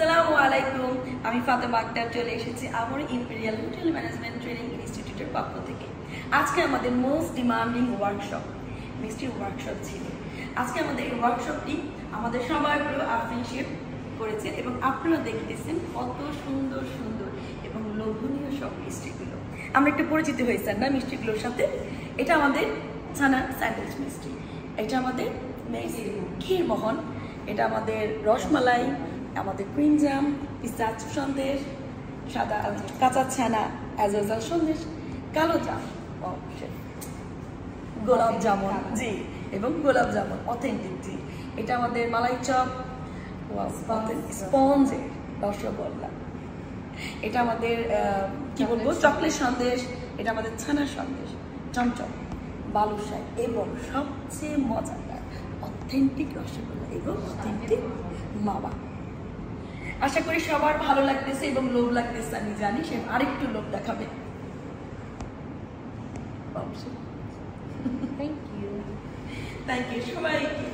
আসসালামু আলাইকুম, আমি ফাতেমা আক্তার চলে এসেছি আমার ইম্পেরিয়াল হোটেল ম্যানেজমেন্ট ট্রেনিং ইনস্টিটিউটের পক্ষ থেকে। আজকে আমাদের মোস্ট ডিমান্ডিং ওয়ার্কশপ মিষ্টির ওয়ার্কশপ ছিল। আজকে আমাদের এই ওয়ার্কশপটি আমাদের সবার প্রিয় আফরিন শেফ করেছে এবং আপনারা দেখতেছেন কত সুন্দর সুন্দর এবং লোভনীয় সব মিষ্টিগুলো। আমরা একটু পরিচিত হয়েছেন না মিষ্টিগুলোর সাথে। এটা আমাদের ছানা স্যান্ডউইচ মিষ্টি, এটা আমাদের ক্ষীরমোহন, এটা আমাদের রসমালাই, আমাদের ক্রিম জাম, পিস্তাচিও সন্দেশ, সাদা কাঁচা ছানা অ্যাজাল সন্দেশ, কালো জাম, গোলাপ জামুন জি, এবং গোলাপ জামুন অথেন্টিক জি। এটা আমাদের মালাই চপ, স্পঞ্জের রসগোল্লা, এটা আমাদের কি বলবো চকলেট সন্দেশ, এটা আমাদের ছানার সন্দেশ, চমচম, বালুশাই এবং সবচেয়ে মজাদার অথেন্টিক রসগোল্লা এবং অথেন্টিক মাওয়া। আশা করি সবার ভালো লাগতেছে এবং লোভ লাগতেছে, আমি জানি সে আরেকটু লোভ দেখাবে। থ্যাংক ইউ সবাইকে।